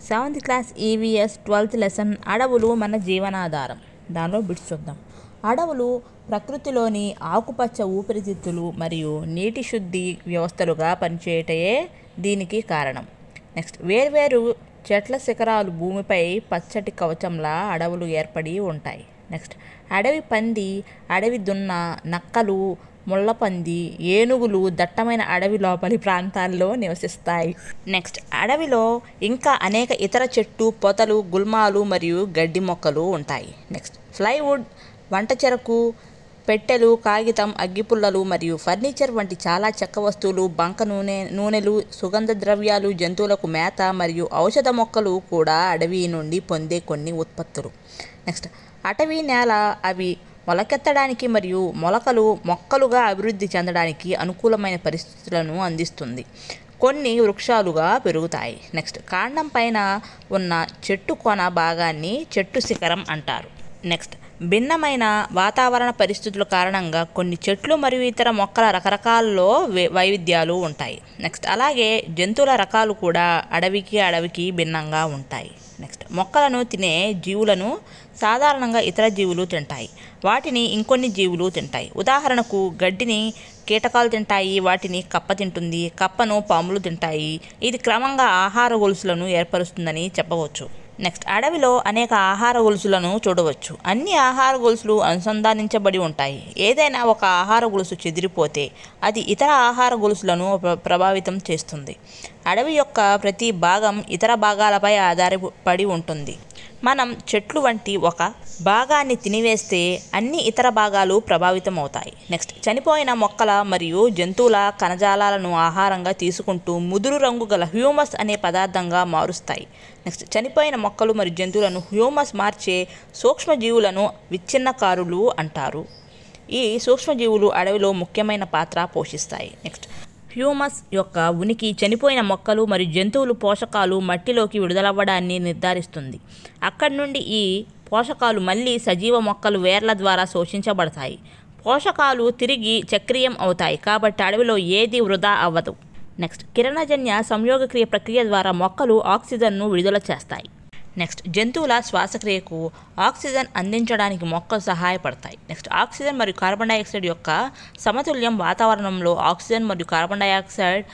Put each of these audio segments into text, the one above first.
Seventh class EVS 12th lesson అడవులు మన జీవనాధారం. దానిలో బిట్స్ చూద్దాం. అడవులు ప్రకృతిలోని ఆకుపచ్చ ఊపిరితిత్తులు మరియు నీటి శుద్ధి వ్యవస్థలుగా పనిచేయటయే దీనికి కారణం. నెక్స్ట్, వేర్వేరు చెట్ల శిఖరాలు భూమిపై పచ్చటి కవచంలా అడవులు ఏర్పడి ఉంటాయి. నెక్స్ట్, అడవి పంది, అడవి దున్న, నక్కలు, ముళ్ళపంది, ఏనుగులు దట్టమైన అడవి లోపలి ప్రాంతాల్లో నివసిస్తాయి. నెక్స్ట్, అడవిలో ఇంకా అనేక ఇతర చెట్టు పొదలు, గుల్మాలు మరియు గడ్డి మొక్కలు ఉంటాయి. నెక్స్ట్, ప్లైవుడ్, వంట చెరకు, పెట్టెలు, కాగితం, అగ్గిపుల్లలు మరియు ఫర్నిచర్ వంటి చాలా చెక్క వస్తువులు, బంక నూనెలు, సుగంధ ద్రవ్యాలు, జంతువులకు మేత మరియు ఔషధ మొక్కలు కూడా అడవి నుండి పొందే కొన్ని ఉత్పత్తులు. నెక్స్ట్, అటవీ నేల అవి మొలకెత్తడానికి మరియు మొక్కలుగా అభివృద్ధి చెందడానికి అనుకూలమైన పరిస్థితులను అందిస్తుంది. కొన్ని వృక్షాలుగా పెరుగుతాయి. నెక్స్ట్, కాండం పైన ఉన్న చెట్టు కొన భాగాన్ని చెట్టు శిఖరం అంటారు. నెక్స్ట్, భిన్నమైన వాతావరణ పరిస్థితుల కారణంగా కొన్ని చెట్లు మరియు ఇతర మొక్కల రకరకాలలో వైవిధ్యాలు ఉంటాయి. నెక్స్ట్, అలాగే జంతువుల రకాలు కూడా అడవికి భిన్నంగా ఉంటాయి. నెక్స్ట్, మొక్కలను తినే జీవులను సాధారణంగా ఇతర జీవులు తింటాయి, వాటిని ఇంకొన్ని జీవులు తింటాయి. ఉదాహరణకు, గడ్డిని కీటకాలు తింటాయి, వాటిని కప్ప తింటుంది, కప్పను పాములు తింటాయి. ఇది క్రమంగా ఆహార గొలుసులను ఏర్పరుస్తుందని చెప్పవచ్చు. నెక్స్ట్, అడవిలో అనేక ఆహార గొలుసులను చూడవచ్చు. అన్ని ఆహార గొలుసులు అనుసంధానించబడి ఉంటాయి. ఏదైనా ఒక ఆహార గొలుసు చెదిరిపోతే అది ఇతర ఆహార గొలుసులను ప్రభావితం చేస్తుంది. అడవి యొక్క ప్రతి భాగం ఇతర భాగాలపై ఆధారపడి ఉంటుంది. మనం చెట్లు వంటి ఒక భాగాన్ని తినివేస్తే అన్ని ఇతర భాగాలు ప్రభావితం అవుతాయి. నెక్స్ట్, చనిపోయిన మొక్కల మరియు జంతువుల కణజాలాలను ఆహారంగా తీసుకుంటూ ముదురు రంగు గల హ్యూమస్ అనే పదార్థంగా మారుస్తాయి. నెక్స్ట్, చనిపోయిన మొక్కలు మరియు జంతువులను హ్యూమస్ మార్చే సూక్ష్మజీవులను విచ్ఛిన్నకారులు అంటారు. ఈ సూక్ష్మజీవులు అడవిలో ముఖ్యమైన పాత్ర పోషిస్తాయి. నెక్స్ట్, హ్యూమస్ యొక్క ఉనికి చనిపోయిన మొక్కలు మరియు జంతువులు పోషకాలు మట్టిలోకి విడుదలవ్వడాన్ని నిర్ధారిస్తుంది. అక్కడి నుండి ఈ పోషకాలు మళ్ళీ సజీవ మొక్కలు వేర్ల ద్వారా శోషించబడతాయి. పోషకాలు తిరిగి చక్రీయం అవుతాయి, కాబట్టి అడవిలో ఏది వృధా అవ్వదు. నెక్స్ట్, కిరణజన్య సంయోగక్రియ ప్రక్రియ ద్వారా మొక్కలు ఆక్సిజన్ను విడుదల చేస్తాయి. నెక్స్ట్, జంతువుల శ్వాసక్రియకు ఆక్సిజన్ అందించడానికి మొక్కలు సహాయపడతాయి. నెక్స్ట్, ఆక్సిజన్ మరియు కార్బన్ డైఆక్సైడ్ యొక్క సమతుల్యం వాతావరణంలో ఆక్సిజన్ మరియు కార్బన్ డైఆక్సైడ్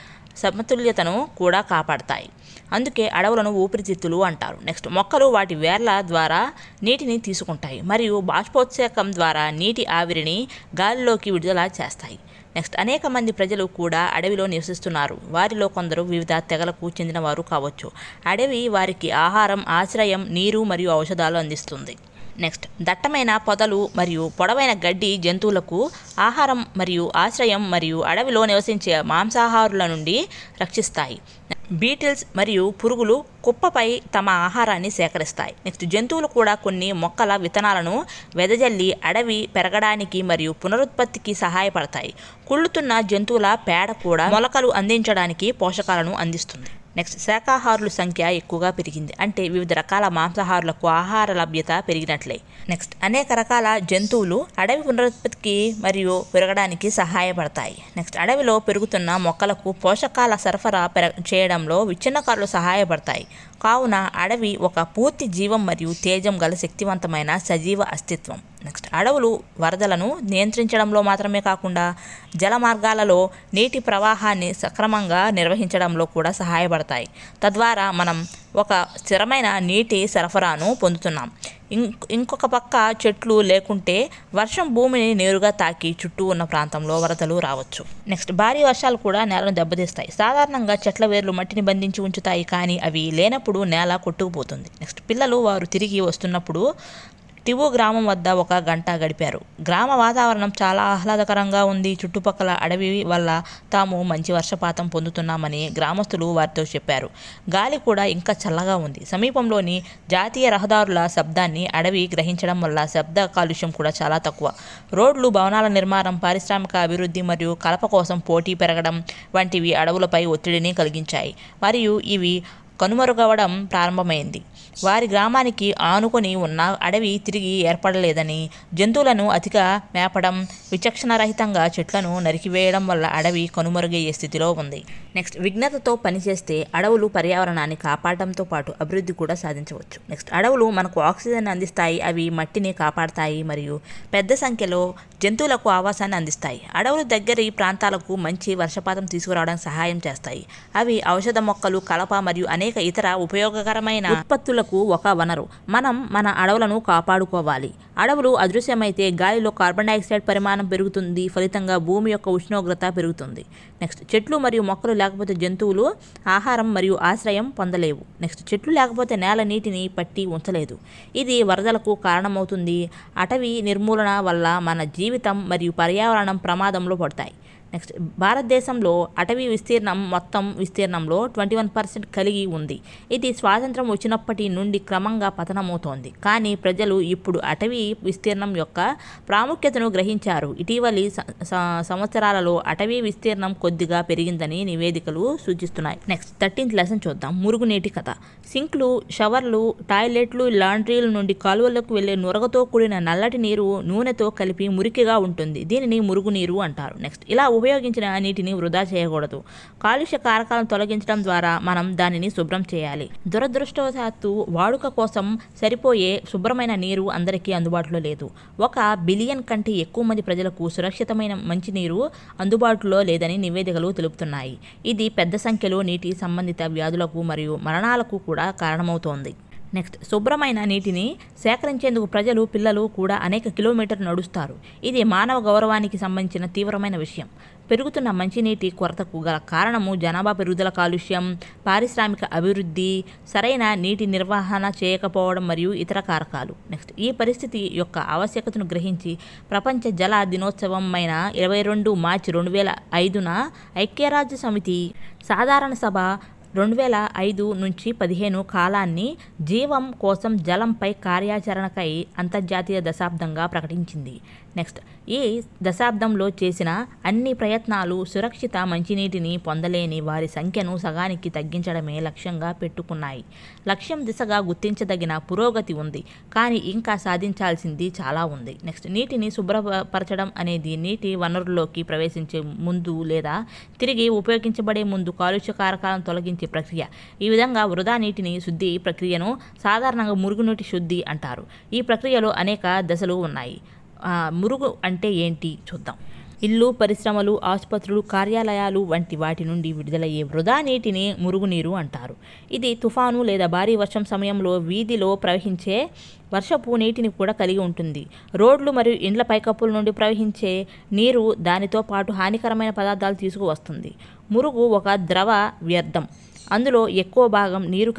సమతుల్యతను కూడా కాపాడతాయి. అందుకే అడవులను ఊపిరితిత్తులు అంటారు. నెక్స్ట్, మొక్కలు వాటి వేర్ల ద్వారా నీటిని తీసుకుంటాయి మరియు బాష్పోత్సేకం ద్వారా నీటి ఆవిరిని గాలిలోకి విడుదల చేస్తాయి. నెక్స్ట్, అనేక మంది ప్రజలు కూడా అడవిలో నివసిస్తున్నారు. వారిలో కొందరు వివిధ తెగలకు చెందినవారు కావచ్చు. అడవి వారికి ఆహారం, ఆశ్రయం, నీరు మరియు ఔషధాలు అందిస్తుంది. నెక్స్ట్, దట్టమైన పొదలు మరియు పొడవైన గడ్డి జంతువులకు ఆహారం మరియు ఆశ్రయం మరియు అడవిలో నివసించే మాంసాహారుల నుండి రక్షిస్తాయి. బీటిల్స్ మరియు పురుగులు కుప్పపై తమ ఆహారాన్ని సేకరిస్తాయి. నెక్స్ట్, జంతువులు కూడా కొన్ని మొక్కల విత్తనాలను వెదజల్లి అడవి పెరగడానికి మరియు పునరుత్పత్తికి సహాయపడతాయి. కుళ్ళుతున్న జంతువుల పేడ కూడా మొలకలు అందించడానికి పోషకాలను అందిస్తుంది. నెక్స్ట్, శాకాహారుల సంఖ్య ఎక్కువగా పెరిగింది, అంటే వివిధ రకాల మాంసాహారులకు ఆహార లభ్యత పెరిగినట్లే. నెక్స్ట్, అనేక రకాల జంతువులు అడవి పునరుత్పత్తికి మరియు పెరగడానికి సహాయపడతాయి. నెక్స్ట్, అడవిలో పెరుగుతున్న మొక్కలకు పోషకాల సరఫరా చేయడంలో విచ్ఛిన్నకారులు సహాయపడతాయి. కావున అడవి ఒక పూర్తి జీవం మరియు తేజం గల శక్తివంతమైన సజీవ అస్తిత్వం. నెక్స్ట్, అడవులు వరదలను నియంత్రించడంలో మాత్రమే కాకుండా జల మార్గాలలో నీటి ప్రవాహాన్ని సక్రమంగా నిర్వహించడంలో కూడా సహాయపడతాయి. తద్వారా మనం ఒక స్థిరమైన నీటి సరఫరాను పొందుతున్నాం. ఇంకొక పక్క చెట్లు లేకుంటే వర్షం భూమిని నేరుగా తాకి చుట్టూ ఉన్న ప్రాంతంలో వరదలు రావచ్చు. నెక్స్ట్, భారీ వర్షాలు కూడా నేలను దెబ్బతీస్తాయి. సాధారణంగా చెట్ల వేర్లు మట్టిని బంధించి ఉంచుతాయి, కానీ అవి లేనప్పుడు నేల కొట్టుకుపోతుంది. నెక్స్ట్, పిల్లలు వారు తిరిగి వస్తున్నప్పుడు టివు గ్రామం వద్ద 1 గంట గడిపారు. గ్రామ వాతావరణం చాలా ఆహ్లాదకరంగా ఉంది. చుట్టుపక్కల అడవి వల్ల తాము మంచి వర్షపాతం పొందుతున్నామని గ్రామస్తులు వారితో చెప్పారు. గాలి కూడా ఇంకా చల్లగా ఉంది. సమీపంలోని జాతీయ రహదారుల శబ్దాన్ని అడవి గ్రహించడం వల్ల శబ్ద కాలుష్యం కూడా చాలా తక్కువ. రోడ్లు, భవనాల నిర్మాణం, పారిశ్రామిక అభివృద్ధి మరియు కలప కోసం పోటీ పెరగడం వంటివి అడవులపై ఒత్తిడిని కలిగించాయి మరియు ఇవి కనుమరుగవడం ప్రారంభమైంది. వారి గ్రామానికి ఆనుకొని ఉన్న అడవి తిరిగి ఏర్పడలేదని, జంతువులను అతిగా మేపడం, విచక్షణరహితంగా చెట్లను నరికివేయడం వల్ల అడవి కనుమరుగయ్యే స్థితిలో ఉంది. నెక్స్ట్, విజ్ఞతతో పనిచేస్తే అడవులు పర్యావరణాన్ని కాపాడటంతో పాటు అభివృద్ధి కూడా సాధించవచ్చు. నెక్స్ట్, అడవులు మనకు ఆక్సిజన్ అందిస్తాయి, అవి మట్టిని కాపాడతాయి మరియు పెద్ద సంఖ్యలో జంతువులకు ఆవాసాన్ని అందిస్తాయి. అడవులు దగ్గరి ప్రాంతాలకు మంచి వర్షపాతం తీసుకురావడానికి సహాయం చేస్తాయి. అవి ఔషధ మొక్కలు, కలప మరియు అనేక ఇతర ఉపయోగకరమైన ఉత్పత్తులకు ఒక వనరు. మనం మన అడవులను కాపాడుకోవాలి. అడవులు అదృశ్యమైతే గాలిలో కార్బన్ డైఆక్సైడ్ పరిమాణం పెరుగుతుంది, ఫలితంగా భూమి యొక్క ఉష్ణోగ్రత పెరుగుతుంది. నెక్స్ట్, చెట్లు మరియు మొక్కలు లేకపోతే జంతువులు ఆహారం మరియు ఆశ్రయం పొందలేవు. నెక్స్ట్, చెట్లు లేకపోతే నేల నీటిని పట్టి ఉంచలేదు, ఇది వరదలకు కారణమవుతుంది. అటవీ నిర్మూలన వల్ల మన జీవితం మరియు పర్యావరణం ప్రమాదంలో పడతాయి. నెక్స్ట్, భారతదేశంలో అటవీ విస్తీర్ణం మొత్తం విస్తీర్ణంలో 21% కలిగి ఉంది. ఇది స్వాతంత్రం వచ్చినప్పటి నుండి క్రమంగా పతనమవుతోంది, కానీ ప్రజలు ఇప్పుడు అటవీ విస్తీర్ణం యొక్క ప్రాముఖ్యతను గ్రహించారు. ఇటీవలి సంవత్సరాలలో అటవీ విస్తీర్ణం కొద్దిగా పెరిగిందని నివేదికలు సూచిస్తున్నాయి. నెక్స్ట్, 13th లెసన్ చూద్దాం. మురుగునీటి కథ. సింక్లు, షవర్లు, టాయిలెట్లు, లాండ్రీల నుండి కాలువలకు వెళ్లే నురగతో కూడిన నల్లటి నీరు నూనెతో కలిపి మురికిగా ఉంటుంది. దీనిని మురుగునీరు అంటారు. నెక్స్ట్, ఇలా ఉపయోగించిన నీటిని వృధా చేయకూడదు. కాలుష్య కారకాలను తొలగించడం ద్వారా మనం దానిని శుభ్రం చేయాలి. దురదృష్టవశాత్తు వాడుక కోసం సరిపోయే శుభ్రమైన నీరు అందరికీ అందుబాటులో లేదు. 1 బిలియన్ కంటే ఎక్కువ మంది ప్రజలకు సురక్షితమైన మంచినీరు అందుబాటులో లేదని నివేదికలు తెలుపుతున్నాయి. ఇది పెద్ద సంఖ్యలో నీటి సంబంధిత వ్యాధులకు మరియు మరణాలకు కూడా కారణమవుతోంది. నెక్స్ట్, శుభ్రమైన నీటిని సేకరించేందుకు ప్రజలు, పిల్లలు కూడా అనేక కిలోమీటర్లు నడుస్తారు. ఇది మానవ గౌరవానికి సంబంధించిన తీవ్రమైన విషయం. పెరుగుతున్న మంచినీటి కొరతకు గల కారణము జనాభా పెరుగుదల, కాలుష్యం, పారిశ్రామిక అభివృద్ధి, సరైన నీటి నిర్వహణ చేయకపోవడం మరియు ఇతర కారకాలు. నెక్స్ట్, ఈ పరిస్థితి యొక్క ఆవశ్యకతను గ్రహించి ప్రపంచ జల దినోత్సవం అయిన 22 మార్చి 2005న ఐక్యరాజ్య సమితి సాధారణ సభ 2005 నుంచి 15 కాలాన్ని జీవం కోసం జలంపై కార్యాచరణకై అంతర్జాతీయ దశాబ్దంగా ప్రకటించింది. నెక్స్ట్, ఈ దశాబ్దంలో చేసిన అన్ని ప్రయత్నాలు సురక్షిత మంచినీటిని పొందలేని వారి సంఖ్యను సగానికి తగ్గించడమే లక్ష్యంగా పెట్టుకున్నాయి. లక్ష్యం దిశగా గుర్తించదగిన పురోగతి ఉంది, కానీ ఇంకా సాధించాల్సింది చాలా ఉంది. నెక్స్ట్, నీటిని శుభ్రపరచడం అనేది నీటి వనరుల్లోకి ప్రవేశించే ముందు లేదా తిరిగి ఉపయోగించబడే ముందు కాలుష్య కారకాలను తొలగించే ప్రక్రియ. ఈ విధంగా వృధా నీటిని శుద్ధి ప్రక్రియను సాధారణంగా మురుగునీటి శుద్ధి అంటారు. ఈ ప్రక్రియలో అనేక దశలు ఉన్నాయి. మురుగు అంటే ఏంటి చూద్దాం. ఇల్లు, పరిశ్రమలు, ఆసుపత్రులు, కార్యాలయాలు వంటి వాటి నుండి విడుదలయ్యే వృధా నీటిని మురుగునీరు అంటారు. ఇది తుఫాను లేదా భారీ వర్షం సమయంలో వీధిలో ప్రవహించే వర్షపు నీటిని కూడా కలిగి ఉంటుంది. రోడ్లు మరియు ఇండ్ల పైకప్పుల నుండి ప్రవహించే నీరు దానితో పాటు హానికరమైన పదార్థాలు తీసుకువస్తుంది. మురుగు ఒక ద్రవ వ్యర్థం. అందులో ఎక్కువ భాగం నీరు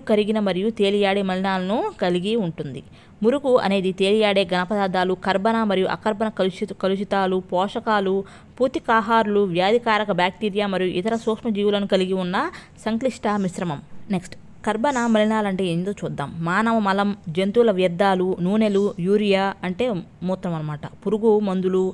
కరిగిన మరియు తేలియాడే మలినాలను కలిగి ఉంటుంది. మురుగు అనేది తేలియాడే ఘన పదార్థాలు, కర్బన మరియు అకర్బన కలుషితాలు, పోషకాలు, పూతికాహారులు, వ్యాధికారక బ్యాక్టీరియా మరియు ఇతర సూక్ష్మజీవులను కలిగి ఉన్న సంక్లిష్ట మిశ్రమం. నెక్స్ట్, కర్బన మలినాలంటే ఏందో చూద్దాం. మానవ మలం, జంతువుల వ్యర్థాలు, నూనెలు, యూరియా అంటే మూత్రం అన్నమాట, పురుగు మందులు,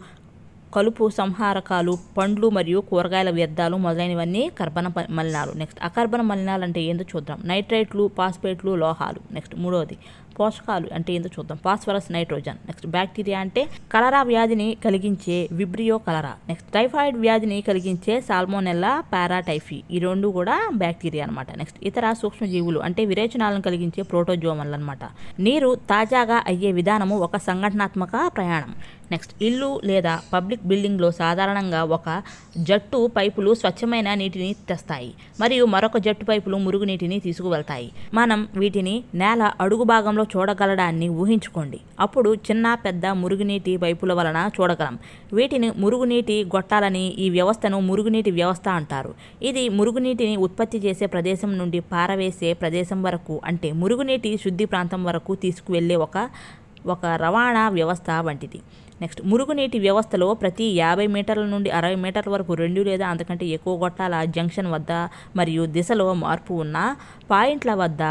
కలుపు సంహారకాలు, పండ్లు మరియు కూరగాయల వ్యర్థాలు మొదలైనవన్నీ కర్బన మలినాలు. నెక్స్ట్, అకర్బన మలినాలు అంటే ఏందో చూద్దాం. నైట్రేట్లు, ఫాస్ఫేట్లు, లోహాలు. నెక్స్ట్, 3వది పోషకాలు అంటే ఏందో చూద్దాం. Phosphorus, nitrogen. నెక్స్ట్, బ్యాక్టీరియా అంటే కలరా వ్యాధిని కలిగించే విబ్రియో కలరా. నెక్స్ట్, టైఫాయిడ్ వ్యాధిని కలిగించే సాల్మోనెల్లా పారాటైఫీ. ఈ 2 కూడా బ్యాక్టీరియా అనమాట. నెక్స్ట్, ఇతర సూక్ష్మజీవులు అంటే విరేచనాలను కలిగించే ప్రోటోజోమల్ అనమాట. నీరు తాజాగా అయ్యే విధానము ఒక సంఘటనాత్మక ప్రయాణం. నెక్స్ట్, ఇల్లు లేదా పబ్లిక్ బిల్డింగ్లో సాధారణంగా ఒక జట్టు పైపులు స్వచ్ఛమైన నీటిని తెస్తాయి మరియు మరొక జట్టు పైపులు మురుగునీటిని తీసుకువెళ్తాయి. మనం వీటిని నేల అడుగు భాగంలో చూడగలడాన్ని ఊహించుకోండి. అప్పుడు చిన్న పెద్ద మురుగునీటి పైపుల వలన చూడగలం. వీటిని మురుగునీటి గొట్టాలని, ఈ వ్యవస్థను మురుగునీటి వ్యవస్థ అంటారు. ఇది మురుగునీటిని ఉత్పత్తి చేసే ప్రదేశం నుండి పారవేసే ప్రదేశం వరకు, అంటే మురుగునీటి శుద్ధి ప్రాంతం వరకు తీసుకువెళ్లే ఒక రవాణా వ్యవస్థ వంటిది. నెక్స్ట్, మురుగునీటి వ్యవస్థలో ప్రతి 50 మీటర్ల నుండి 60 మీటర్ల వరకు 2 లేదా అంతకంటే ఎక్కువ గొట్టాల జంక్షన్ వద్ద మరియు దిశలో మార్పు ఉన్న పాయింట్ల వద్ద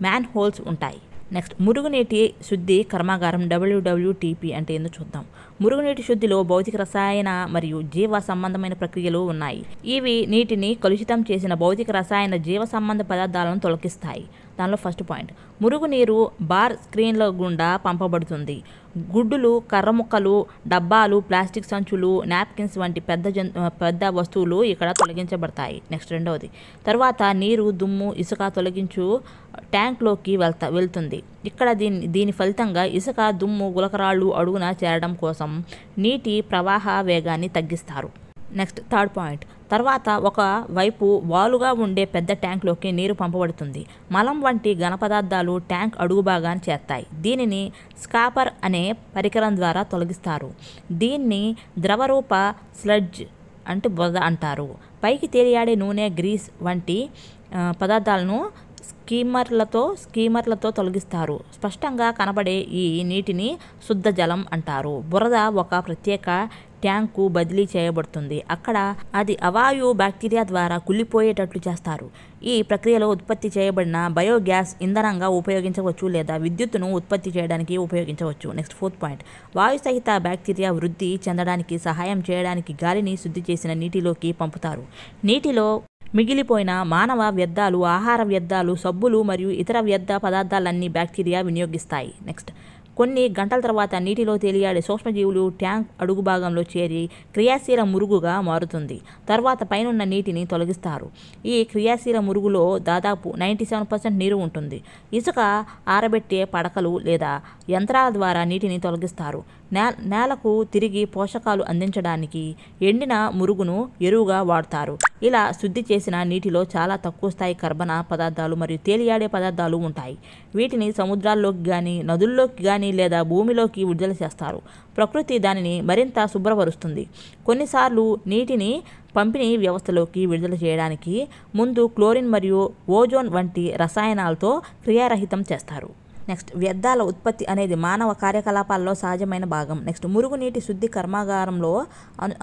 మ్యాన్ హోల్స్ ఉంటాయి. నెక్స్ట్, మురుగునీటి శుద్ధి కర్మాగారం WWTP అంటే ఏందో చూద్దాం. మురుగునీటి శుద్ధిలో భౌతిక రసాయన మరియు జీవ సంబంధమైన ప్రక్రియలు ఉన్నాయి. ఇవి నీటిని కలుషితం చేసిన భౌతిక రసాయన జీవ సంబంధ పదార్థాలను తొలగిస్తాయి. దానిలో ఫస్ట్ పాయింట్, మురుగునీరు బార్ స్క్రీన్ల గుండా పంపబడుతుంది. గుడ్డులు, కర్ర ముక్కలు, డబ్బాలు, ప్లాస్టిక్ సంచులు, నాప్కిన్స్ వంటి పెద్ద వస్తువులు ఇక్కడ తొలగించబడతాయి. నెక్స్ట్ రెండవది, తర్వాత నీరు, దుమ్ము, ఇసుక తొలగించు ట్యాంక్లోకి వెళ్తుంది. ఇక్కడ దీని ఫలితంగా ఇసుక, దుమ్ము, గులకరాళ్ళు అడుగున చేరడం కోసం నీటి ప్రవాహ వేగాన్ని తగ్గిస్తారు. నెక్స్ట్ థర్డ్ పాయింట్, తర్వాత ఒక వైపు వాలుగా ఉండే పెద్ద ట్యాంక్లోకి నీరు పంపబడుతుంది. మలం వంటి ఘన పదార్థాలు ట్యాంక్ అడుగు భాగాన్ని చేస్తాయి. దీనిని స్కాపర్ అనే పరికరం ద్వారా తొలగిస్తారు. దీన్ని ద్రవరూప స్లడ్జ్ అంటే బురద అంటారు. పైకి తేలియాడే నూనె, గ్రీస్ వంటి పదార్థాలను స్కీమర్లతో తొలగిస్తారు. స్పష్టంగా కనబడే ఈ నీటిని శుద్ధ జలం అంటారు. బురద ఒక ప్రత్యేక ట్యాంకు బదిలీ చేయబడుతుంది. అక్కడ అది అవాయు బ్యాక్టీరియా ద్వారా కుళ్ళిపోయేటట్లు చేస్తారు. ఈ ప్రక్రియలో ఉత్పత్తి చేయబడిన బయోగ్యాస్ ఇంధనంగా ఉపయోగించవచ్చు లేదా విద్యుత్తును ఉత్పత్తి చేయడానికి ఉపయోగించవచ్చు. నెక్స్ట్ ఫోర్త్ పాయింట్, వాయు సహిత బ్యాక్టీరియా వృద్ధి చెందడానికి సహాయం చేయడానికి గాలిని శుద్ధి చేసిన నీటిలోకి పంపుతారు. నీటిలో మిగిలిపోయిన మానవ వ్యర్థాలు, ఆహార వ్యర్థాలు, సబ్బులు మరియు ఇతర వ్యర్థ పదార్థాలన్నీ బ్యాక్టీరియా వినియోగిస్తాయి. నెక్స్ట్, కొన్ని గంటల తర్వాత నీటిలో తేలియాడే సూక్ష్మజీవులు ట్యాంక్ అడుగు భాగంలో చేరి క్రియాశీల మురుగుగా మారుతుంది. తర్వాత పైనున్న నీటిని తొలగిస్తారు. ఈ క్రియాశీల మురుగులో దాదాపు 97% నీరు ఉంటుంది. ఇసుక, ఆరబెట్టే పడకలు లేదా యంత్రాల ద్వారా నీటిని తొలగిస్తారు. నేలకు తిరిగి పోషకాలు అందించడానికి ఎండిన మురుగును ఎరువుగా వాడతారు. ఇలా శుద్ధి చేసిన నీటిలో చాలా తక్కువ స్థాయి కర్బన పదార్థాలు మరియు తేలియాడే పదార్థాలు ఉంటాయి. వీటిని సముద్రాల్లోకి కానీ, నదుల్లోకి కానీ లేదా భూమిలోకి విడుదల చేస్తారు. ప్రకృతి దానిని మరింత శుభ్రపరుస్తుంది. కొన్నిసార్లు నీటిని పంపిణీ వ్యవస్థలోకి విడుదల చేయడానికి ముందు క్లోరిన్ మరియు ఓజోన్ వంటి రసాయనాలతో క్రియారహితం చేస్తారు. నెక్స్ట్, వ్యర్థాల ఉత్పత్తి అనేది మానవ కార్యకలాపాల్లో సహజమైన భాగం. నెక్స్ట్, మురుగునీటి శుద్ధి కర్మాగారంలో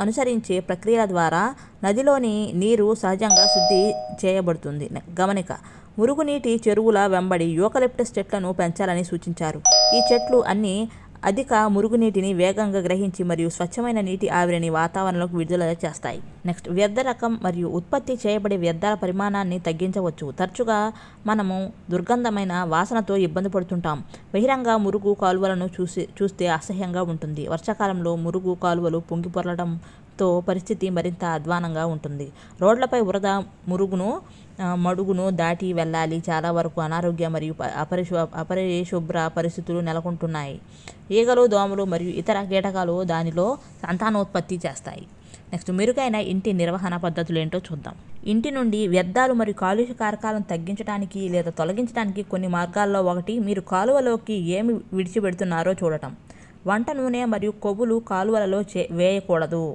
అనుసరించే ప్రక్రియల ద్వారా నదిలోని నీరు సహజంగా శుద్ధి చేయబడుతుంది. గమనిక, మురుగునీటి చెరువుల వెంబడి యూకలిప్టస్ చెట్లను పెంచాలని సూచించారు. ఈ చెట్లు అన్ని అధిక మురుగునీటిని వేగంగా గ్రహించి మరియు స్వచ్ఛమైన నీటి ఆవిరిని వాతావరణంలోకి విడుదల చేస్తాయి. నెక్స్ట్, వ్యర్థ రకం మరియు ఉత్పత్తి చేయబడే వ్యర్థాల పరిమాణాన్ని తగ్గించవచ్చు. తరచుగా మనము దుర్గంధమైన వాసనతో ఇబ్బంది పడుతుంటాం. బహిరంగ మురుగు కాలువలను చూస్తే అసహ్యంగా ఉంటుంది. వర్షాకాలంలో మురుగు కాలువలు పొంగి పొరలడంతో పరిస్థితి మరింత అధ్వానంగా ఉంటుంది. రోడ్లపై వరద మడుగును దాటి వెళ్ళాలి. చాలా వరకు అనారోగ్య మరియు అపరిశుభ్ర పరిస్థితులు నెలకొంటున్నాయి. ఈగలు, దోమలు మరియు ఇతర కీటకాలు దానిలో సంతానోత్పత్తి చేస్తాయి. నెక్స్ట్, మెరుగైన ఇంటి నిర్వహణ పద్ధతులు ఏంటో చూద్దాం. ఇంటి నుండి వ్యర్థాలు మరియు కాలుష్య కారకాలను తగ్గించడానికి లేదా తొలగించడానికి కొన్ని మార్గాల్లో ఒకటి, మీరు కాలువలోకి ఏమి విడిచిపెడుతున్నారో చూడటం. వంట నూనె మరియు కొవ్వులు కాలువలలో వేయకూడదు.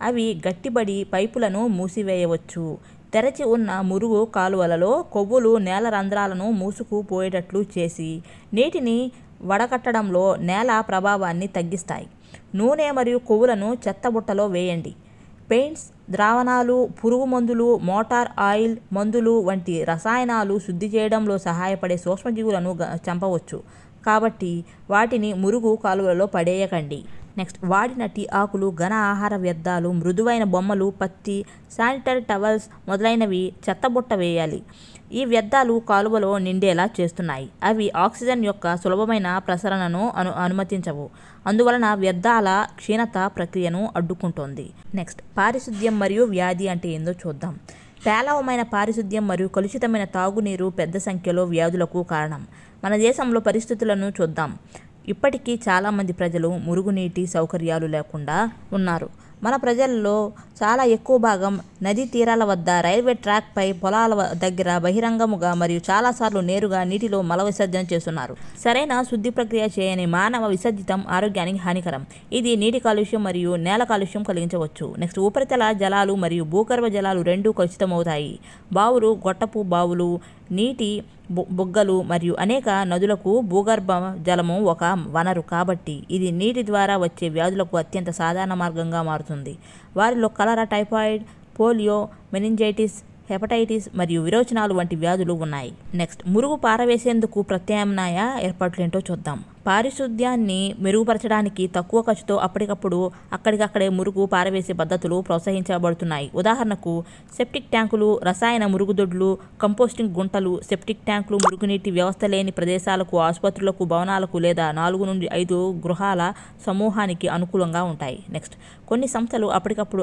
అవి గట్టిబడి పైపులను మూసివేయవచ్చు. తెరచి ఉన్న మురుగు కాలువలలో కొవ్వులు నేల రంధ్రాలను మూసుకుపోయేటట్లు చేసి నీటిని వడకట్టడంలో నేల ప్రభావాన్ని తగ్గిస్తాయి. నూనె మరియు కొవ్వులను చెత్తబుట్టలో వేయండి. పెయింట్స్, ద్రావణాలు, పురుగు మందులు, మోటార్ ఆయిల్, మందులు వంటి రసాయనాలు శుద్ధి చేయడంలో సహాయపడే సూక్ష్మజీవులను చంపవచ్చు. కాబట్టి వాటిని మురుగు కాలువలలో పడేయకండి. నెక్స్ట్, వాడిన టీ ఆకులు, ఘన ఆహార వ్యర్థాలు, మృదువైన బొమ్మలు, పత్తి, శానిటరీ టవల్స్ మొదలైనవి చెత్తబుట్ట వేయాలి. ఈ వ్యర్థాలు కాలువలో నిండేలా చేస్తున్నాయి. అవి ఆక్సిజన్ యొక్క సులభమైన ప్రసరణను అనుమతించవు. అందువలన వ్యర్థాల క్షీణత ప్రక్రియను అడ్డుకుంటోంది. నెక్స్ట్, పారిశుద్ధ్యం మరియు వ్యాధి అంటే ఏందో చూద్దాం. పేలవమైన పారిశుద్ధ్యం మరియు కలుషితమైన తాగునీరు పెద్ద సంఖ్యలో వ్యాధులకు కారణం. మన దేశంలో పరిస్థితులను చూద్దాం. ఇప్పటికీ చాలామంది ప్రజలు మురుగునీటి సౌకర్యాలు లేకుండా ఉన్నారు. మన ప్రజల్లో చాలా ఎక్కువ భాగం నదీ తీరాల వద్ద, రైల్వే ట్రాక్పై, పొలాల దగ్గర బహిరంగముగా మరియు చాలాసార్లు నేరుగా నీటిలో మల విసర్జన చేస్తున్నారు. సరైన శుద్ధి ప్రక్రియ చేయని మానవ విసర్జితం ఆరోగ్యానికి హానికరం. ఇది నీటి కాలుష్యం మరియు నేల కాలుష్యం కలిగించవచ్చు. నెక్స్ట్, ఉపరితల జలాలు మరియు భూగర్భ జలాలు రెండూ కలుషితమవుతాయి. బావులు, గొట్టపు బావులు, నీటి బుగ్గలు మరియు అనేక నదులకు భూగర్భ జలము ఒక వనరు. కాబట్టి ఇది నీటి ద్వారా వచ్చే వ్యాధులకు అత్యంత సాధారణ మార్గంగా మారుతుంది. వారిలో కలరా, టైఫాయిడ్, పోలియో, మెనింజైటిస్, హెపటైటిస్ మరియు విరోచనాలు వంటి వ్యాధులు ఉన్నాయి. నెక్స్ట్, మురుగు పారవేసేందుకు ప్రత్యామ్నాయ ఏర్పాట్లు ఏంటో చూద్దాం. పారిశుద్ధ్యాన్ని మెరుగుపరచడానికి తక్కువ ఖర్చుతో అక్కడికక్కడే మురుగు పారవేసే పద్ధతులు ప్రోత్సహించబడుతున్నాయి. ఉదాహరణకు సెప్టిక్ ట్యాంకులు, రసాయన మురుగుదొడ్లు, కంపోస్టింగ్ గుంటలు. సెప్టిక్ ట్యాంకులు మురుగునీటి వ్యవస్థ లేని ప్రదేశాలకు, ఆసుపత్రులకు, భవనాలకు లేదా 4 నుండి 5 గృహాల సమూహానికి అనుకూలంగా ఉంటాయి. నెక్స్ట్, కొన్ని సంస్థలు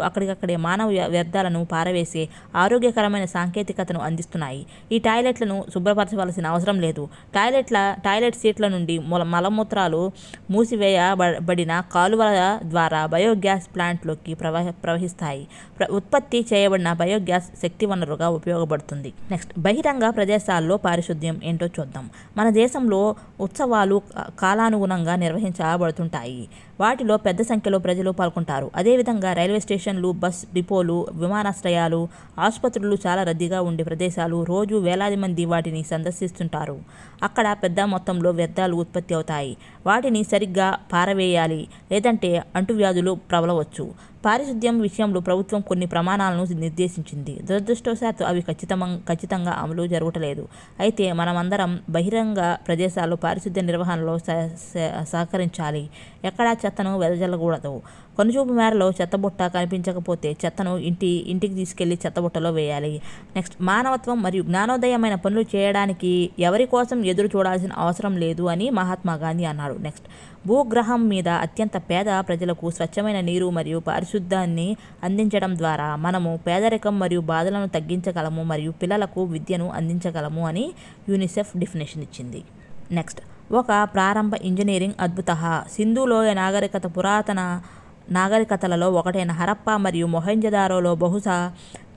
అక్కడికక్కడే మానవ వ్యర్థాలను పారవేసే ఆరోగ్యకరమైన సాంకేతికతను అందిస్తున్నాయి. ఈ టాయిలెట్లను శుభ్రపరచవలసిన అవసరం లేదు. టాయిలెట్ సీట్ల నుండి మలమూత్రాలు మూసివేయబడిన కాలువల ద్వారా బయోగ్యాస్ ప్లాంట్లోకి ప్రవహిస్తాయి. ఉత్పత్తి చేయబడిన బయోగ్యాస్ శక్తి వనరుగా ఉపయోగపడుతుంది. నెక్స్ట్, బహిరంగ ప్రదేశాల్లో పారిశుద్ధ్యం ఏంటో చూద్దాం. మన దేశంలో ఉత్సవాలు కాలానుగుణంగా నిర్వహించబడుతుంటాయి. వాటిలో పెద్ద సంఖ్యలో ప్రజలు పాల్గొంటారు. అదేవిధంగా రైల్వే స్టేషన్లు, బస్ డిపోలు, విమానాశ్రయాలు, ఆసుపత్రులు చాలా రద్దీగా ఉండే ప్రదేశాలు. రోజు వేలాది మంది వాటిని సందర్శిస్తుంటారు. అక్కడ పెద్ద మొత్తంలో వ్యర్థాలు ఉత్పత్తి అవుతాయి. వాటిని సరిగ్గా పారవేయాలి, లేదంటే అంటువ్యాధులు ప్రబలవచ్చు. పారిశుద్ధ్యం విషయంలో ప్రభుత్వం కొన్ని ప్రమాణాలను నిర్దేశించింది. దురదృష్టవశాత్తు అవి ఖచ్చితంగా అమలు జరగట్లేదు. అయితే మనమందరం బహిరంగ ప్రదేశాల్లో పారిశుద్ధ్య నిర్వహణలో సహకరించాలి. ఎక్కడా చెత్తను వెదజల్లకూడదు. కనుచూపు మేరలో చెత్తబుట్ట కనిపించకపోతే చెత్తను ఇంటికి తీసుకెళ్లి చెత్తబుట్టలో వేయాలి. నెక్స్ట్, మానవత్వం మరియు జ్ఞానోదయమైన పనులు చేయడానికి ఎవరి కోసం ఎదురు చూడాల్సిన అవసరం లేదు అని మహాత్మా గాంధీ అన్నాడు. నెక్స్ట్, భూగ్రహం మీద అత్యంత పేద ప్రజలకు స్వచ్ఛమైన నీరు మరియు పారిశుద్ధ్యాన్ని అందించడం ద్వారా మనము పేదరికం మరియు బాధలను తగ్గించగలము మరియు పిల్లలకు విద్యను అందించగలము అని యూనిసెఫ్ డెఫినేషన్ ఇచ్చింది. నెక్స్ట్, ఒక ప్రారంభ ఇంజనీరింగ్ అద్భుత సింధు లోయ నాగరికత పురాతన నాగరికతలలో ఒకటైన హరప్పా మరియు మొహంజదారోలో బహుశా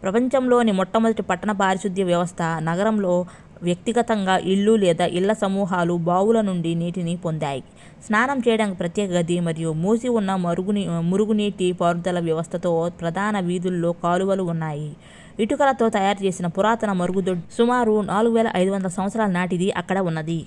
ప్రపంచంలోని మొట్టమొదటి పట్టణ పారిశుద్ధ్య వ్యవస్థ. నగరంలో వ్యక్తిగతంగా ఇళ్ళు లేదా ఇళ్ల సమూహాలు బావుల నుండి నీటిని పొందాయి. స్నానం చేయడానికి ప్రత్యేక గది మరియు మూసి ఉన్న మురుగునీటి పారుదల వ్యవస్థతో ప్రధాన వీధుల్లో కాలువలు ఉన్నాయి. ఇటుకలతో తయారు చేసిన పురాతన మరుగుదొడ్డి సుమారు 4500 సంవత్సరాల నాటిది అక్కడ ఉన్నది.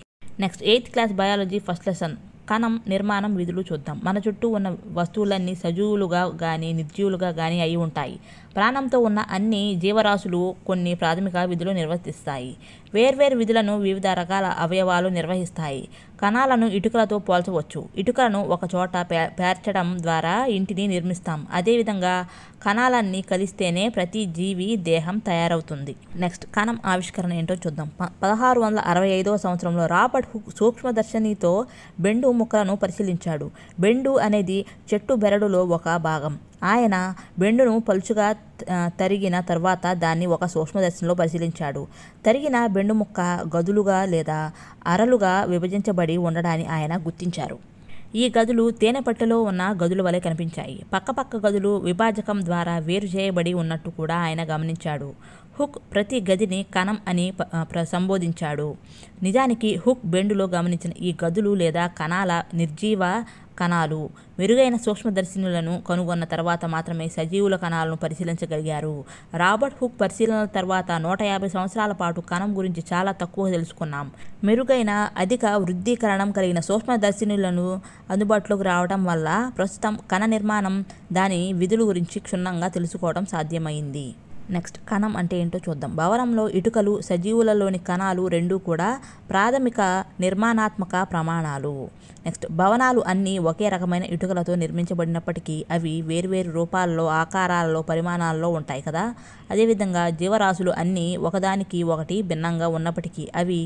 Next, 8th class biology first lesson కణం నిర్మాణం విధులు చూద్దాం. మన చుట్టూ ఉన్న వస్తువులన్నీ సజీవులుగా కానీ నిర్జీవులుగా కానీ అయి ఉంటాయి. ప్రాణంతో ఉన్న అన్ని జీవరాశులు కొన్ని ప్రాథమిక విధులు నిర్వర్తిస్తాయి. వేర్వేరు విధులను వివిధ రకాల అవయవాలు నిర్వహిస్తాయి. కణాలను ఇటుకలతో పోల్చవచ్చు. ఇటుకలను ఒక చోట పేర్చడం ద్వారా ఇంటిని నిర్మిస్తాం. అదేవిధంగా కణాలన్నీ కలిస్తేనే ప్రతి జీవి దేహం తయారవుతుంది. నెక్స్ట్, కణం ఆవిష్కరణ ఏంటో చూద్దాం. 1665వ సంవత్సరంలో రాబర్ట్ హుక్ సూక్ష్మదర్శినితో బెండు ముక్కలను పరిశీలించాడు. బెండు అనేది చెట్టు బెరడులో ఒక భాగం. ఆయన బెండును పలుచుగా తరిగిన తర్వాత దాన్ని ఒక సూక్ష్మదర్శినిలో పరిశీలించాడు. తరిగిన బెండు ముక్క గదులుగా లేదా అరలుగా విభజించబడి ఉండడాన్ని ఆయన గుర్తించారు. ఈ గదులు తేనెపట్టులో ఉన్న గదుల వలె కనిపించాయి. పక్కపక్క గదులు విభాజకం ద్వారా వేరు చేయబడి ఉన్నట్టు కూడా ఆయన గమనించాడు. హుక్ ప్రతి గదిని కణం అని సంబోధించాడు. నిజానికి హుక్ బెండులో గమనించిన ఈ గదులు లేదా కణాల నిర్జీవ కణాలు. మెరుగైన సూక్ష్మదర్శినులను కనుగొన్న తర్వాత మాత్రమే సజీవుల కణాలను పరిశీలించగలిగారు. రాబర్ట్ హుక్ పరిశీలనల తర్వాత 150 సంవత్సరాల పాటు కణం గురించి చాలా తక్కువ తెలుసుకున్నాం. మెరుగైన అధిక వృద్ధీకరణం కలిగిన సూక్ష్మదర్శినులను అందుబాటులోకి రావడం వల్ల ప్రస్తుతం కణ నిర్మాణం, దాని విధుల గురించి క్షుణ్ణంగా తెలుసుకోవడం సాధ్యమైంది. నెక్స్ట్, కణం అంటే ఏంటో చూద్దాం. భవనంలో ఇటుకలు, సజీవులలోని కణాలు రెండూ కూడా ప్రాథమిక నిర్మాణాత్మక ప్రమాణాలు. నెక్స్ట్, భవనాలు అన్నీ ఒకే రకమైన ఇటుకలతో నిర్మించబడినప్పటికీ అవి వేర్వేరు రూపాల్లో, ఆకారాల్లో, పరిమాణాల్లో ఉంటాయి కదా. అదేవిధంగా జీవరాశులు అన్నీ ఒకదానికి ఒకటి భిన్నంగా ఉన్నప్పటికీ అవి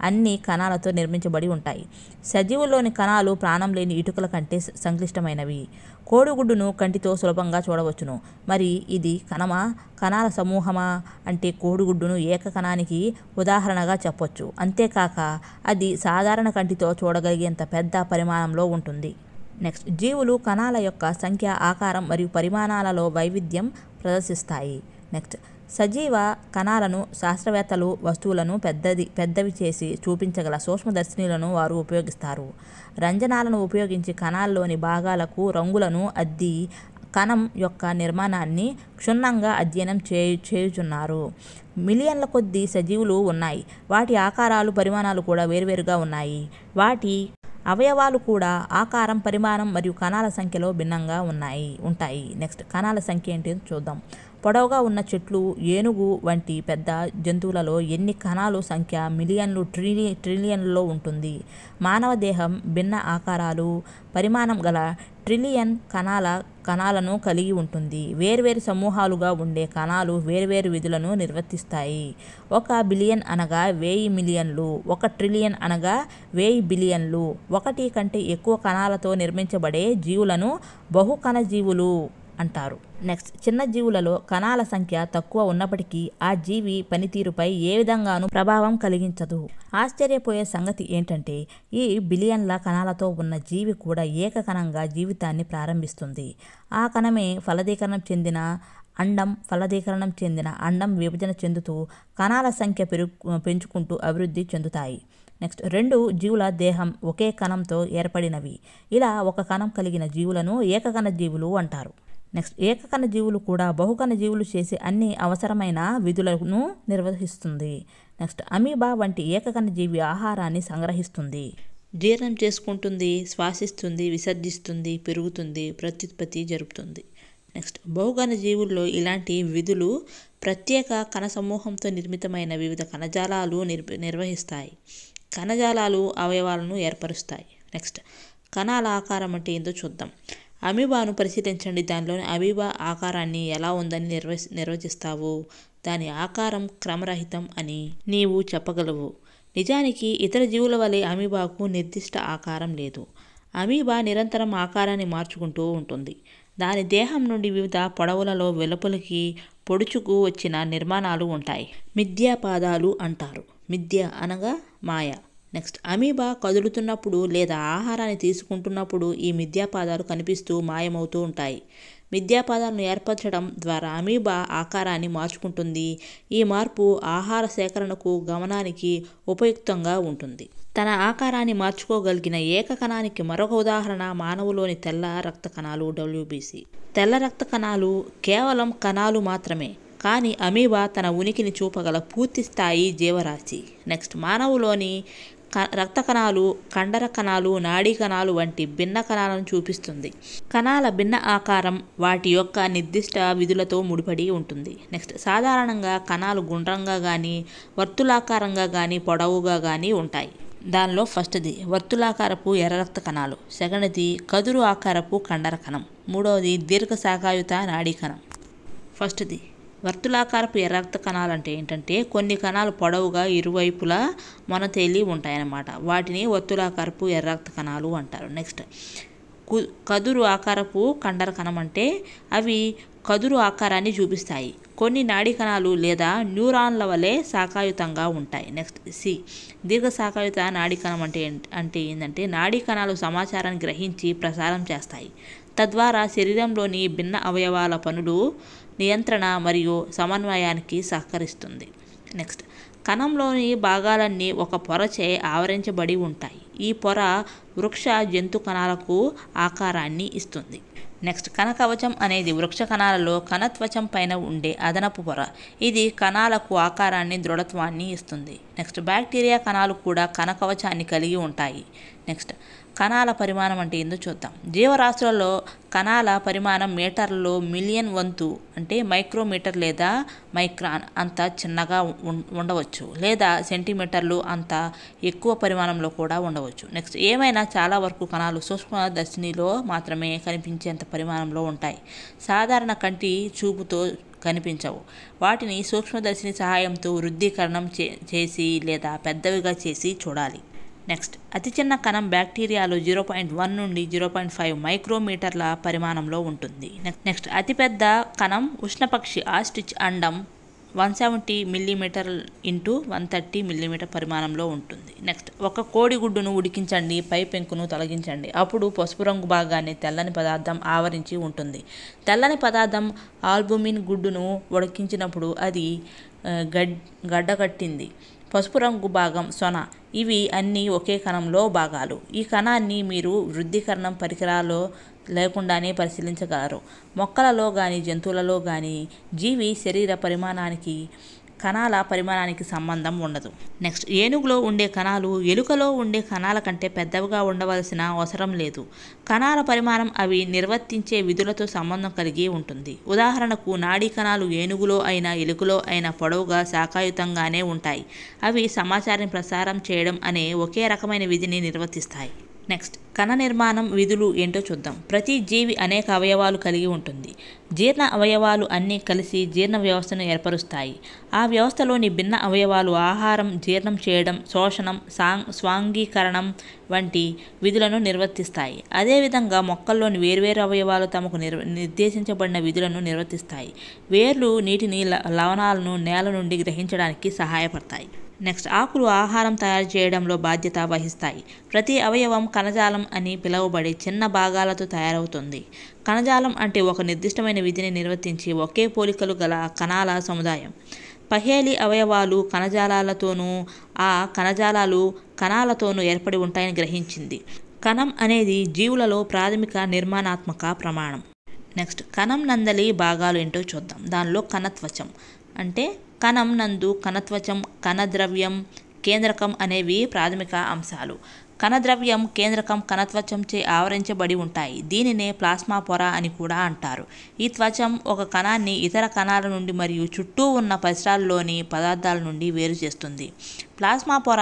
అన్ని కణాలతో నిర్మించబడి ఉంటాయి. సజీవుల్లోని కణాలు ప్రాణం లేని ఇటుకల కంటే సంక్లిష్టమైనవి. కోడిగుడ్డును కంటితో సులభంగా చూడవచ్చును. మరి ఇది కణమా, కణాల సమూహమా అంటే కోడిగుడ్డును ఏక కణానికి ఉదాహరణగా చెప్పొచ్చు. అంతేకాక అది సాధారణ కంటితో చూడగలిగేంత పెద్ద పరిమాణంలో ఉంటుంది. నెక్స్ట్, జీవులు కణాల యొక్క సంఖ్య, ఆకారం మరియు పరిమాణాలలో వైవిధ్యం ప్రదర్శిస్తాయి. నెక్స్ట్, సజీవ కణాలను శాస్త్రవేత్తలు వస్తువులను పెద్దవి చేసి చూపించగల సూక్ష్మదర్శినులను వారు ఉపయోగిస్తారు. రంజనాలను ఉపయోగించి కణాల్లోని భాగాలకు రంగులను అద్ది కణం యొక్క నిర్మాణాన్ని క్షుణ్ణంగా అధ్యయనం చేయుచున్నారు. మిలియన్ల కొద్దీ సజీవులు ఉన్నాయి. వాటి ఆకారాలు, పరిమాణాలు కూడా వేరువేరుగా ఉన్నాయి. వాటి అవయవాలు కూడా ఆకారం, పరిమాణం మరియు కణాల సంఖ్యలో భిన్నంగా ఉంటాయి. నెక్స్ట్, కణాల సంఖ్య ఏంటి చూద్దాం. పొడవుగా ఉన్న చెట్లు, ఏనుగు వంటి పెద్ద జంతువులలో ఎన్ని కణాలు సంఖ్య మిలియన్లు ట్రిలియన్లలో ఉంటుంది. మానవ దేహం భిన్న ఆకారాలు, పరిమాణం గల ట్రిలియన్ కణాలను కలిగి ఉంటుంది. వేర్వేరు సమూహాలుగా ఉండే కణాలు వేర్వేరు విధులను నిర్వర్తిస్తాయి. 1 బిలియన్ అనగా 1000 మిలియన్లు, 1 ట్రిలియన్ అనగా 1000 బిలియన్లు. 1 కంటే ఎక్కువ కణాలతో నిర్మించబడే జీవులను బహుకణ జీవులు అంటారు. నెక్స్ట్, చిన్న జీవులలో కణాల సంఖ్య తక్కువ ఉన్నప్పటికీ ఆ జీవి పనితీరుపై ఏ విధంగానూ ప్రభావం కలిగించదు. ఆశ్చర్యపోయే సంగతి ఏంటంటే ఈ బిలియన్ల కణాలతో ఉన్న జీవి కూడా ఏకకణంగా జీవితాన్ని ప్రారంభిస్తుంది. ఆ కణమే ఫలదీకరణం చెందిన అండం విభజన చెందుతూ కణాల సంఖ్య పెంచుకుంటూ అభివృద్ధి చెందుతాయి. నెక్స్ట్, 2 జీవుల దేహం ఒకే కణంతో ఏర్పడినవి. ఇలా ఒక కణం కలిగిన జీవులను ఏకకణ జీవులు అంటారు. నెక్స్ట్, ఏకకణ జీవులు కూడా బహుకణ జీవులు చేసే అన్ని అవసరమైన విధులను నిర్వహిస్తుంది. నెక్స్ట్, అమీబా వంటి ఏకకణ జీవి ఆహారాన్ని సంగ్రహిస్తుంది, జీర్ణం చేసుకుంటుంది, శ్వాసిస్తుంది, విసర్జిస్తుంది, పెరుగుతుంది, ప్రత్యుత్పత్తి జరుపుతుంది. నెక్స్ట్, బహుకణ జీవుల్లో ఇలాంటి విధులు ప్రత్యేక కణ సమూహంతో నిర్మితమైన వివిధ కణజాలాలు నిర్వహిస్తాయి. కణజాలాలు అవయవాలను ఏర్పరుస్తాయి. నెక్స్ట్, కణాల ఆకారం అంటే ఏందో చూద్దాం. అమీబాను పరిశీలించండి. దానిలోని అమీబా ఆకారాన్ని ఎలా ఉందని నిర్వచిస్తావు? దాని ఆకారం క్రమరహితం అని నీవు చెప్పగలవు. నిజానికి ఇతర జీవుల వలె అమీబాకు నిర్దిష్ట ఆకారం లేదు. అమీబా నిరంతరం ఆకారాన్ని మార్చుకుంటూ ఉంటుంది. దాని దేహం నుండి వివిధ పొడవులలో వెలుపలికి పొడుచుకు వచ్చిన నిర్మాణాలు ఉంటాయి. మిథ్యాపాదాలు అంటారు. మిథ్య అనగా మాయ. నెక్స్ట్, అమీబా కదులుతున్నప్పుడు లేదా ఆహారాన్ని తీసుకుంటున్నప్పుడు ఈ మిథ్యాపాదాలు కనిపిస్తూ మాయమవుతూ ఉంటాయి. మిథ్యాపాదాలను ఏర్పరచడం ద్వారా అమీబా ఆకారాన్ని మార్చుకుంటుంది. ఈ మార్పు ఆహార సేకరణకు, గమనానికి ఉపయుక్తంగా ఉంటుంది. తన ఆకారాన్ని మార్చుకోగలిగిన ఏకకణానికి మరొక ఉదాహరణ మానవులోని తెల్ల రక్త కణాలు, WBC. తెల్ల రక్త కణాలు కేవలం కణాలు మాత్రమే, కానీ అమీబా తన ఉనికిని చూపగల పూర్తిస్థాయి జీవరాశి. నెక్స్ట్, మానవులోని రక్త కణాలు, కండర కణాలు, నాడీ కణాలు వంటి భిన్న కణాలను చూపిస్తుంది. కణాల భిన్న ఆకారం వాటి యొక్క నిర్దిష్ట విధులతో ముడిపడి ఉంటుంది. నెక్స్ట్, సాధారణంగా కణాలు గుండ్రంగా కానీ, వర్తులాకారంగా కానీ, పొడవుగా కానీ ఉంటాయి. దానిలో ఫస్ట్ది వర్తులాకారపు ఎర్ర రక్త కణాలు, సెకండ్ది కదురు ఆకారపు కండర కణం, మూడవది దీర్ఘశాఖాయుత నాడీ కణం. ఫస్ట్ది వర్తులాకారపు ఎర్ర రక్త కణాలు అంటే ఏంటంటే కొన్ని కణాలు పొడవుగా ఇరువైపులా మొనతేలి ఉంటాయన్నమాట. వాటిని వర్తులాకారపు ఎర్ర రక్త కణాలు అంటారు. నెక్స్ట్, కదురు ఆకారపు కండర కణం అంటే అవి కదురు ఆకారాన్ని చూపిస్తాయి. కొన్ని నాడీ కణాలు లేదా న్యూరాన్ల వలె శాఖాయుతంగా ఉంటాయి. నెక్స్ట్, దీర్ఘశాఖాయుత నాడీ కణం అంటే ఏంటంటే నాడీ కణాలు సమాచారాన్ని గ్రహించి ప్రసారం చేస్తాయి. తద్వారా శరీరంలోని భిన్న అవయవాల పనులు, నియంత్రణ మరియు సమన్వయానికి సహకరిస్తుంది. నెక్స్ట్, కణంలోని భాగాలన్నీ ఒక పొరచే ఆవరించబడి ఉంటాయి. ఈ పొర వృక్ష జంతు కణాలకు ఆకారాన్ని ఇస్తుంది. నెక్స్ట్, కణకవచం అనేది వృక్ష కణాలలో కణత్వచం పైన ఉండే అదనపు పొర. ఇది కణాలకు ఆకారాన్ని, దృఢత్వాన్ని ఇస్తుంది. నెక్స్ట్, బ్యాక్టీరియా కణాలు కూడా కణకవచాన్ని కలిగి ఉంటాయి. నెక్స్ట్, కణాల పరిమాణం అంటే ఏందో చూద్దాం. జీవరాశులలో కణాల పరిమాణం మీటర్లలో మిలియన్ వంతు అంటే మైక్రోమీటర్ లేదా మైక్రాన్ అంత చిన్నగా ఉండవచ్చు, లేదా సెంటీమీటర్లు అంత ఎక్కువ పరిమాణంలో కూడా ఉండవచ్చు. నెక్స్ట్, ఏమైనా చాలా వరకు కణాలు సూక్ష్మదర్శినిలో మాత్రమే కనిపించేంత పరిమాణంలో ఉంటాయి. సాధారణ కంటి చూపుతో కనిపించవు. వాటిని సూక్ష్మదర్శిని సహాయంతో వృద్ధీకరణం చేసి లేదా పెద్దవిగా చేసి చూడాలి. నెక్స్ట్, అతి చిన్న కణం బ్యాక్టీరియాలో 0.1 నుండి 0.5 మైక్రోమీటర్ల పరిమాణంలో ఉంటుంది. నెక్స్ట్, అతిపెద్ద కణం ఉష్ణపక్షి ఆస్ట్రిచ్ అండం 170 మిల్లీమీటర్ ఇంటూ 130 మిల్లీమీటర్ పరిమాణంలో ఉంటుంది. నెక్స్ట్, ఒక కోడిగుడ్డును ఉడికించండి, పై పెంకును తొలగించండి. అప్పుడు పసుపు రంగు భాగాన్ని తెల్లని పదార్థం ఆవరించి ఉంటుంది. తెల్లని పదార్థం ఆల్బుమిన్. గుడ్డును ఉడికించినప్పుడు అది గడ్డకట్టింది. పసుపు రంగు భాగం సొన. ఇవి అన్నీ ఒకే కణంలో భాగాలు. ఈ కణాన్ని మీరు వృద్ధీకరణం పరికరాలు లేకుండానే పరిశీలించగలరు. మొక్కలలో కానీ, జంతువులలో కానీ జీవి శరీర పరిమాణానికి కణాల పరిమాణానికి సంబంధం ఉండదు. నెక్స్ట్, ఏనుగులో ఉండే కణాలు ఎలుకలో ఉండే కణాల కంటే పెద్దవిగా ఉండవలసిన అవసరం లేదు. కణాల పరిమాణం అవి నిర్వర్తించే విధులతో సంబంధం కలిగి ఉంటుంది. ఉదాహరణకు, నాడీ కణాలు ఏనుగులో అయినా ఎలుకలో అయినా పొడవుగా శాఖాయుతంగానే ఉంటాయి. అవి సమాచారం ప్రసారం చేయడం అనే ఒకే రకమైన విధిని నిర్వర్తిస్తాయి. నెక్స్ట్, కణ నిర్మాణం విధులు ఏంటో చూద్దాం. ప్రతి జీవి అనేక అవయవాలు కలిగి ఉంటుంది. జీర్ణ అవయవాలు అన్నీ కలిసి జీర్ణ వ్యవస్థను ఏర్పరుస్తాయి. ఆ వ్యవస్థలోని భిన్న అవయవాలు ఆహారం జీర్ణం చేయడం, శోషణం, స్వాంగీకరణం వంటి విధులను నిర్వర్తిస్తాయి. అదేవిధంగా మొక్కల్లోని వేర్వేరు అవయవాలు తమకు నిర్దేశించబడిన విధులను నిర్వర్తిస్తాయి. వేర్లు నీటిని, లవణాలను నేల నుండి గ్రహించడానికి సహాయపడతాయి. నెక్స్ట్, ఆకులు ఆహారం తయారు చేయడంలో బాధ్యత వహిస్తాయి. ప్రతి అవయవం కణజాలం అని పిలువబడే చిన్న భాగాలతో తయారవుతుంది. కణజాలం అంటే ఒక నిర్దిష్టమైన విధిని నిర్వర్తించి ఒకే పోలికలు గల కణాల సముదాయం. పహేలి అవయవాలు కణజాలాలతోనూ ఆ కణజాలాలు కణాలతోనూ ఏర్పడి ఉంటాయని గ్రహించింది. కణం అనేది జీవులలో ప్రాథమిక నిర్మాణాత్మక ప్రమాణం. నెక్స్ట్, కణం నందలి భాగాలు ఏంటో చూద్దాం. దానిలో కణత్వచం అంటే కణం నందు కణత్వచం, కణద్రవ్యం, కేంద్రకం అనేవి ప్రాథమిక అంశాలు. కణద్రవ్యం, కేంద్రకం కణత్వచంచే ఆవరించబడి ఉంటాయి. దీనినే ప్లాస్మా పొర అని కూడా అంటారు. ఈ త్వచం ఒక కణాన్ని ఇతర కణాల నుండి మరియు చుట్టూ ఉన్న పరిసరాల్లోని పదార్థాల నుండి వేరు చేస్తుంది. ప్లాస్మా పొర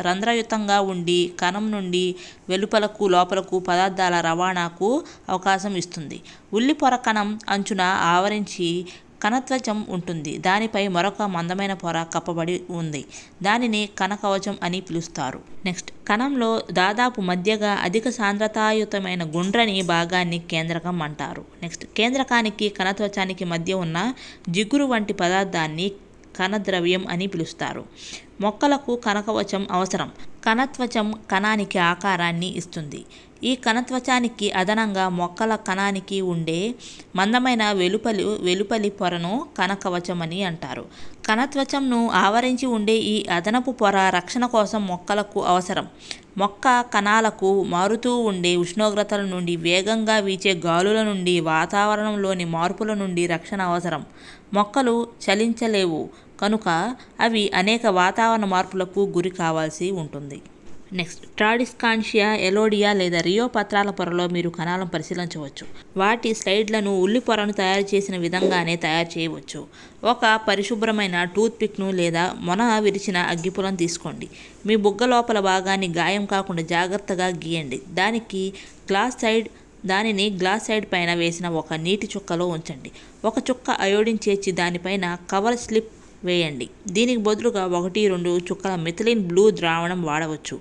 రంధ్రయుతంగా ఉండి కణం నుండి వెలుపలకు లోపలకు పదార్థాల రవాణాకు అవకాశం ఇస్తుంది. ఉల్లి పొర కణం అంచున ఆవరించి కణత్వచం ఉంటుంది. దానిపై మరొక మందమైన పొర కప్పబడి ఉంది. దానిని కణకవచం అని పిలుస్తారు. నెక్స్ట్, కణంలో దాదాపు మధ్యగా అధిక సాంద్రతాయుతమైన గుండ్రని భాగాన్ని కేంద్రకం అంటారు. నెక్స్ట్, కేంద్రకానికి కణత్వచానికి మధ్య ఉన్న జిగురు వంటి పదార్థాన్ని కణద్రవ్యం అని పిలుస్తారు. మొక్కలకు కణకవచం అవసరం. కణత్వచం కణానికి ఆకారాన్ని ఇస్తుంది. ఈ కణత్వచానికి అదనంగా మొక్కల కణానికి ఉండే మందమైన వెలుపలి పొరను కణకవచం అని అంటారు. కణత్వచంను ఆవరించి ఉండే ఈ అదనపు పొర రక్షణ కోసం మొక్కలకు అవసరం. మొక్క కణాలకు మారుతూ ఉండే ఉష్ణోగ్రతల నుండి, వేగంగా వీచే గాలుల నుండి, వాతావరణంలోని మార్పుల నుండి రక్షణ అవసరం. మొక్కలు చలించలేవు కనుక అవి అనేక వాతావరణ మార్పులకు గురి కావాల్సి ఉంటుంది. నెక్స్ట్, ట్రాడిస్కాన్షియా, ఎలోడియా లేదా రియో పత్రాల పొరలో మీరు కణాలను పరిశీలించవచ్చు. వాటి స్లైడ్లను ఉల్లి పొరను తయారు చేసిన విధంగానే తయారు చేయవచ్చు. ఒక పరిశుభ్రమైన టూత్పిక్ను లేదా మొన విరిచిన అగ్గిపులను తీసుకోండి. మీ బుగ్గ లోపల భాగాన్ని గాయం కాకుండా జాగ్రత్తగా గీయండి. దానిని గ్లాస్ సైడ్ పైన వేసిన ఒక నీటి చుక్కలో ఉంచండి. ఒక చుక్క అయోడిన్ చేర్చి దానిపైన కవర్ స్లిప్ వేయండి. దీనికి బదులుగా 1-2 చుక్కల మిథిలిన్ బ్లూ ద్రావణం వాడవచ్చు.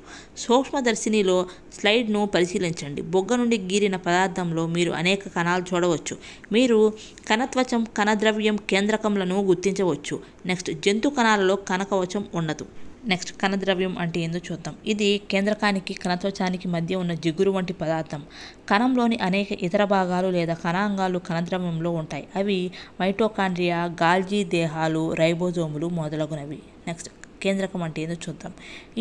సూక్ష్మదర్శినిలో స్లైడ్ను పరిశీలించండి. బొగ్గ నుండి గీరిన పదార్థంలో మీరు అనేక కణాలు చూడవచ్చు. మీరు కణత్వచం, కణద్రవ్యం, కేంద్రకంలను గుర్తించవచ్చు. నెక్స్ట్, జంతు కణాలలో కణకవచం ఉండదు. నెక్స్ట్, కణద్రవ్యం అంటే ఏందో చూద్దాం. ఇది కేంద్రకానికి కణత్వచానికి మధ్య ఉన్న జిగురు వంటి పదార్థం. కణంలోని అనేక ఇతర భాగాలు లేదా కణాంగాలు కణద్రవ్యంలో ఉంటాయి. అవి మైటోకాండ్రియా, గాల్జీ దేహాలు, రైబోజోములు మొదలగునవి. నెక్స్ట్, కేంద్రకం అంటే ఏందో చూద్దాం.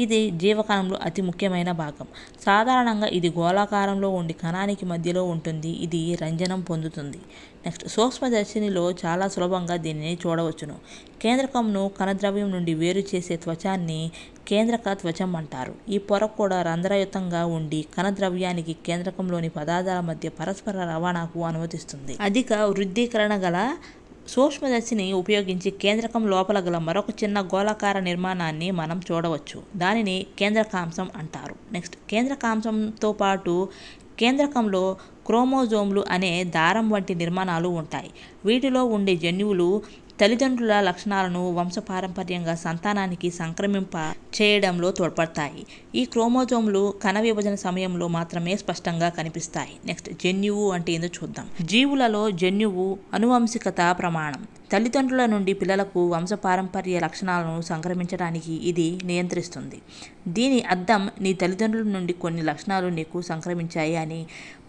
ఇది జీవకణంలో అతి ముఖ్యమైన భాగం. సాధారణంగా ఇది గోళాకారంలో ఉండి కణానికి మధ్యలో ఉంటుంది. ఇది రంజనం పొందుతుంది. నెక్స్ట్, సూక్ష్మదర్శినిలో చాలా సులభంగా దీనిని చూడవచ్చును. కేంద్రకంను కణద్రవ్యం నుండి వేరు చేసే త్వచాన్ని కేంద్రక త్వచం అంటారు. ఈ పొర కూడా రంధ్రయుతంగా ఉండి కణద్రవ్యానికి కేంద్రకంలోని పదార్థాల మధ్య పరస్పర రవాణాకు అనుమతిస్తుంది. అధిక వృద్ధీకరణ గల సూక్ష్మదర్శిని ఉపయోగించి కేంద్రకం లోపల గల మరొక చిన్న గోళాకార నిర్మాణాన్ని మనం చూడవచ్చు. దానిని కేంద్రకాంశం అంటారు. నెక్స్ట్, కేంద్రకాంశంతో పాటు కేంద్రకంలో క్రోమోజోమ్లు అనే దారం వంటి నిర్మాణాలు ఉంటాయి. వీటిలో ఉండే జన్యువులు తల్లిదండ్రుల లక్షణాలను వంశపారంపర్యంగా సంతానానికి సంక్రమింప చేయడంలో తోడ్పడతాయి. ఈ క్రోమోజోమ్లు కణ విభజన సమయంలో మాత్రమే స్పష్టంగా కనిపిస్తాయి. నెక్స్ట్, జన్యువు అంటే ఏందో చూద్దాం. జీవులలో జన్యువు అనువంశికత ప్రమాణం. తల్లిదండ్రుల నుండి పిల్లలకు వంశపారంపర్య లక్షణాలను సంక్రమించడానికి ఇది నియంత్రిస్తుంది. దీని అర్థం నీ తల్లిదండ్రుల నుండి కొన్ని లక్షణాలు నీకు సంక్రమించాయి అని.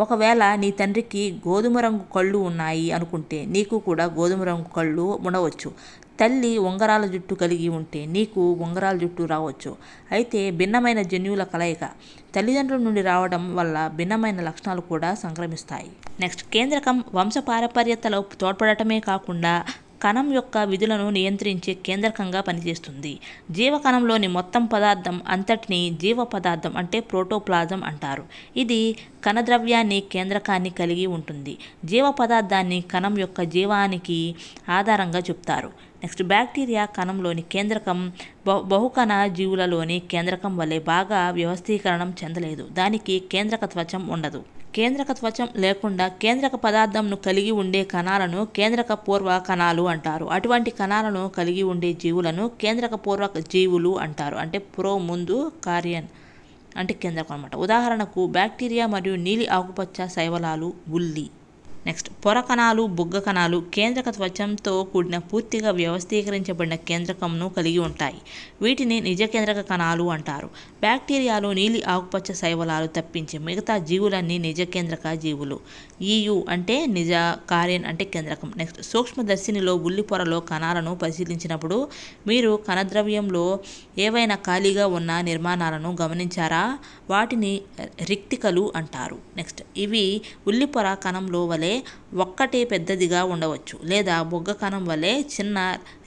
ఒకవేళ నీ తండ్రికి గోధుమ రంగు కళ్ళు ఉన్నాయి అనుకుంటే నీకు కూడా గోధుమ రంగు కళ్ళు ఉండవచ్చు. తల్లి ఉంగరాల జుట్టు కలిగి ఉంటే నీకు ఉంగరాల జుట్టు రావచ్చు. అయితే భిన్నమైన జన్యువుల కలయిక తల్లిదండ్రుల నుండి రావడం వల్ల భిన్నమైన లక్షణాలు కూడా సంక్రమిస్తాయి. నెక్స్ట్, కేంద్రకం వంశపారంపర్యతలో తోడ్పడటమే కాకుండా కణం యొక్క విధులను నియంత్రించే కేంద్రకంగా పనిచేస్తుంది. జీవకణంలోని మొత్తం పదార్థం అంతటినీ జీవ పదార్థం అంటే ప్రోటోప్లాజం అంటారు. ఇది కణద్రవ్యాన్ని కేంద్రకాన్ని కలిగి ఉంటుంది. జీవ పదార్థాన్ని కణం యొక్క జీవానికి ఆధారంగా చెప్తారు. నెక్స్ట్, బ్యాక్టీరియా కణంలోని కేంద్రకం బహుకణ జీవులలోని కేంద్రకం వలె బాగా వ్యవస్థీకరణం చెందలేదు. దానికి కేంద్రక త్వచం ఉండదు. కేంద్రక త్వచం లేకుండా కేంద్రక పదార్థంను కలిగి ఉండే కణాలను కేంద్రక పూర్వ కణాలు అంటారు. అటువంటి కణాలను కలిగి ఉండే జీవులను కేంద్రక పూర్వ జీవులు అంటారు. అంటే ప్రో ముందు కార్యన్ అంటే కేంద్రకం అనమాట. ఉదాహరణకు బ్యాక్టీరియా మరియు నీలి ఆకుపచ్చ శైవలాలు, ఉల్లి. నెక్స్ట్, పొర కణాలు, బుగ్గ కణాలు కేంద్రక త్వచంతో కూడిన పూర్తిగా వ్యవస్థీకరించబడిన కేంద్రకంను కలిగి ఉంటాయి. వీటిని నిజ కేంద్రక కణాలు అంటారు. బ్యాక్టీరియాలు, నీలి ఆకుపచ్చ శైవలాలు తప్పించి మిగతా జీవులన్నీ నిజ కేంద్రక జీవులు. ఈయు అంటే నిజ, కార్యన్ అంటే కేంద్రకం. నెక్స్ట్, సూక్ష్మదర్శినిలో ఉల్లి పొరలో కణాలను పరిశీలించినప్పుడు మీరు కణద్రవ్యంలో ఏవైనా ఖాళీగా ఉన్న నిర్మాణాలను గమనించారా? వాటిని రిక్తికలు అంటారు. నెక్స్ట్, ఇవి ఉల్లి పొర కణంలో వలె ఒక్కటే పెద్దదిగా ఉండవచ్చు లేదా బొగ్గ కణం వలె చిన్న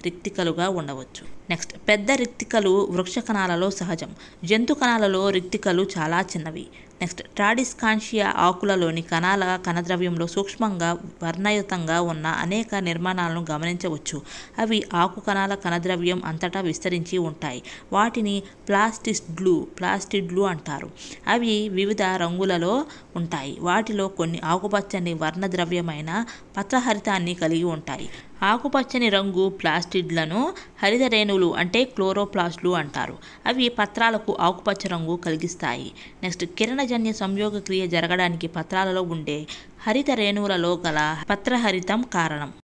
రిక్తికలుగా ఉండవచ్చు. నెక్స్ట్, పెద్ద రిక్తికలు వృక్ష కణాలలో సహజం. జంతు కణాలలో రిక్తికలు చాలా చిన్నవి. నెక్స్ట్, ట్రాడిస్కాన్షియా ఆకులలోని కణాల కణద్రవ్యంలో సూక్ష్మంగా వర్ణయుతంగా ఉన్న అనేక నిర్మాణాలను గమనించవచ్చు. అవి ఆకు కణాల కణద్రవ్యం అంతటా విస్తరించి ఉంటాయి. వాటిని ప్లాస్టిడ్లు అంటారు. అవి వివిధ రంగులలో ఉంటాయి. వాటిలో కొన్ని ఆకుపచ్చని వర్ణద్రవ్యమైన పత్రహరితాన్ని కలిగి ఉంటాయి. ఆకుపచ్చని రంగు ప్లాస్టిడ్లను హరిత రేణువులు అంటే క్లోరోప్లాస్ట్లు అంటారు. అవి పత్రాలకు ఆకుపచ్చ రంగు కలిగిస్తాయి. నెక్స్ట్, కిరణజన్య సంయోగ క్రియ జరగడానికి పత్రాలలో ఉండే హరిత రేణువులలో గల పత్రహరితం కారణం.